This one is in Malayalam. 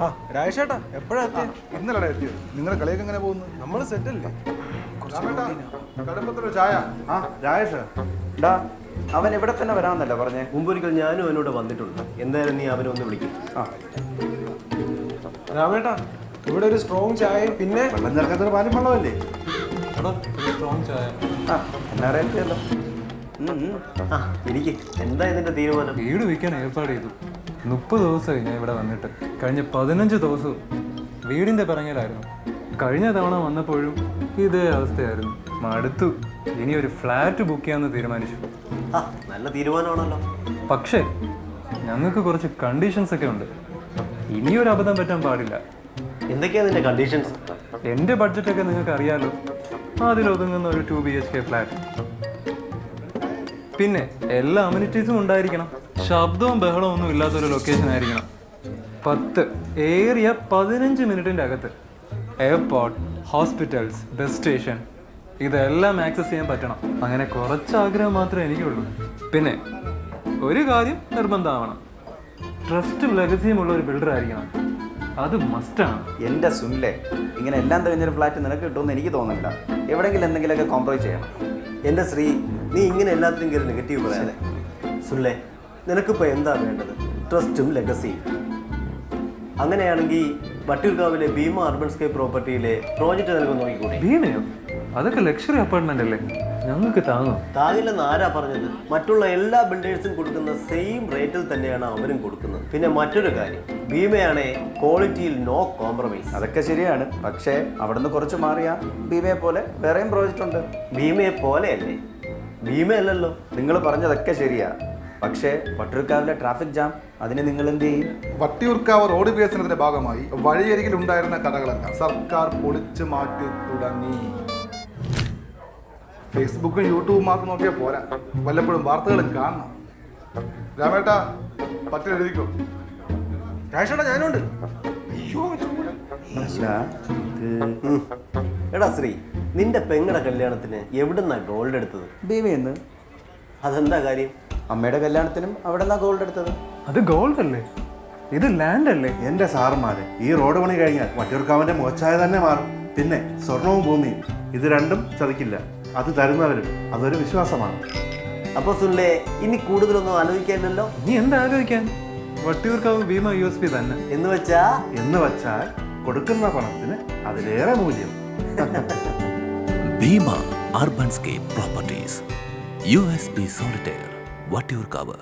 ആ രാജേഷേട്ടാ എപ്പോഴാ എത്തിയത്? ഇന്നലെ എത്തിയത്. നിങ്ങളുടെ കളിയൊക്കെ എങ്ങനെ പോകുന്നു? നമ്മൾ സെറ്റല്ലേ? കടമ്പത്തൊരു ചായ. ആ രാജേഷ് ഡാ അവൻ ഇവിടെ തന്നെ വരാമെന്നല്ല പറഞ്ഞേ. മുമ്പൊരിക്കൽ ഞാനും അവനോട് വന്നിട്ടുണ്ട്. എന്തായാലും നീ അവനെ ഒന്ന് വിളിക്കും. ആ രാമേട്ടാ ഇവിടെ ഒരു സ്ട്രോങ് ചായയും പിന്നെ വെള്ളം ചേർക്കാത്തൊരു പാലും വെള്ളമല്ലേ? സ്ട്രോങ് ചായ. ആ എന്നാ അറിയാമല്ലോ. ആ എനിക്ക് എന്താ ഇതിന്റെ തീരുമാനം? വീട് വിൽക്കാൻ ഏർപ്പാട് ചെയ്തു. 30 ദിവസമായി ഞാൻ ഇവിടെ വന്നിട്ട്. കഴിഞ്ഞ 15 ദിവസവും വീടിൻ്റെ പിറങ്ങിലായിരുന്നു. കഴിഞ്ഞ തവണ വന്നപ്പോഴും ഇതേ അവസ്ഥയായിരുന്നു. മടുത്തു. ഇനി ഒരു ഫ്ലാറ്റ് ബുക്ക് ചെയ്യാമെന്ന് തീരുമാനിച്ചു. ആ നല്ല തീരുമാനമാണല്ലോ. പക്ഷേ ഞങ്ങൾക്ക് കുറച്ച് കണ്ടീഷൻസ് ഒക്കെ ഉണ്ട്. ഇനിയൊരു അബദ്ധം പറ്റാൻ പാടില്ല. എന്തൊക്കെയാ നിന്റെ കണ്ടീഷൻസ്? എൻ്റെ ബഡ്ജറ്റൊക്കെ നിങ്ങൾക്ക് അറിയാലോ. അതിലൊതുങ്ങുന്ന ഒരു 2 BHK ഫ്ലാറ്റ്. പിന്നെ എല്ലാ അമ്യൂണിറ്റീസും ഉണ്ടായിരിക്കണം. ശബ്ദവും ബഹളവും ഒന്നും ഇല്ലാത്തൊരു ലൊക്കേഷൻ ആയിരിക്കണം. 15 മിനിറ്റിൻ്റെ അകത്ത് എയർപോർട്ട്, ഹോസ്പിറ്റൽസ്, ബസ് സ്റ്റേഷൻ ഇതെല്ലാം ആക്സസ് ചെയ്യാൻ പറ്റണം. അങ്ങനെ കുറച്ച് ആഗ്രഹം മാത്രമേ എനിക്കുള്ളൂ. പിന്നെ ഒരു കാര്യം നിർബന്ധമാവണം, ട്രസ്റ്റും ലെഗസിയും ഉള്ള ഒരു ബിൽഡർ ആയിരിക്കണം. അത് മസ്റ്റാണ്. എൻ്റെ സുനിലെ ഇങ്ങനെ എല്ലാം കഴിഞ്ഞൊരു ഫ്ലാറ്റ് നിനക്ക് കിട്ടുമെന്ന് എനിക്ക് തോന്നുന്നില്ല. എവിടെയെങ്കിലും എന്തെങ്കിലുമൊക്കെ കോംപ്രമൈസ് ചെയ്യണം. എൻ്റെ ശ്രീ, നീ ഇങ്ങനെ എല്ലാത്തിനും കയറി നെഗറ്റീവ് പറയാതെ. സുല്ലേ, നിനക്കിപ്പോൾ എന്താ വേണ്ടത്? ട്രസ്റ്റും ലെഗസിയും. അങ്ങനെയാണെങ്കിൽ വട്ടിയൂർക്കാവിലെ ഭീമ അർബൻസ്കേപ്പ് പ്രോപ്പർട്ടിയിലെ പ്രോജക്റ്റ് നിനക്ക് നോക്കിക്കൂടെ? ഭീമയോ? അതൊക്കെ ലക്ഷറി അപ്പാർട്ട്മെന്റ് അല്ലേ? ഞങ്ങൾക്ക് താങ്ങും. താങ്ങില്ലെന്ന് ആരാ പറഞ്ഞത്? മറ്റുള്ള എല്ലാ ബിൽഡേഴ്സും കൊടുക്കുന്ന സെയിം റേറ്റിൽ തന്നെയാണ് അവരും കൊടുക്കുന്നത്. പിന്നെ മറ്റൊരു കാര്യം, ഭീമയാണേ ക്വാളിറ്റിയിൽ നോ കോംപ്രമൈസ്. അതൊക്കെ ശരിയാണ്. പക്ഷേ അവിടുന്ന് കുറച്ച് മാറിയാൽ ഭീമയെ പോലെ വേറെയും പ്രോജക്റ്റ് ഉണ്ട്. ഭീമയെ പോലെയല്ലേ? ഭീമയല്ലല്ലോ. നിങ്ങൾ പറഞ്ഞതൊക്കെ ശരിയാ. പക്ഷേ വട്ടിയൂർക്കാവിലെ ട്രാഫിക് ജാം, അതിന് നിങ്ങൾ എന്ത് ചെയ്യും? വട്ടിയൂർക്കാവ് റോഡ് വികസനത്തിന്റെ ഭാഗമായി വഴിയരികിൽ ഉണ്ടായിരുന്ന കടകളെല്ലാം സർക്കാർ പൊളിച്ചു മാറ്റി തുടങ്ങി. ഫേസ്ബുക്കും യൂട്യൂബും മാത്രം നോക്കിയാൽ പോരാ, വല്ലപ്പോഴും വാർത്തകളും കാണണം. രാമേട്ടാ പറ്റിൽ എഴുതിക്കോ. രാജേഷേട്ടാ ഞാനുണ്ട്. അല്ല എടാ ശ്രീ, നിന്റെ പെങ്ങളുടെ കല്യാണത്തിന് എവിടുന്നാ ഗോൾഡ് എടുത്തത്? ഭീമയെന്ന്. അതെന്താ കാര്യം? അമ്മയുടെ കല്യാണത്തിനും അവിടെ നിന്നാ ഗോൾഡ് എടുത്തത്. അത് ഗോൾഡ് അല്ലേ? ഇത് ലാൻഡ് അല്ലേ? എന്റെ സാറുമാര്, ഈ റോഡ് പണി കഴിഞ്ഞാൽ വട്ടിയൂർക്കാവിന്റെ മുഖച്ഛായ തന്നെ മാറും. പിന്നെ സ്വർണവും ഭൂമിയും ഇത് രണ്ടും ചതിക്കില്ല. അത് തരുന്നവരും അതൊരു വിശ്വാസമാണ്. അപ്പൊ സുല്ലേ, ഇനി കൂടുതലൊന്നും ആലോചിക്കാനില്ലല്ലോ. നീ എന്താ ആലോചിക്കാൻ? വട്ടിയൂർക്കാവ് ഭീമ USP തന്നെ. എന്ന് വെച്ചാൽ കൊടുക്കുന്ന പണത്തിന് അതിലേറെ മൂല്യം. Bhima urbanscape properties, USP solitaire, Vattiyoorkavu.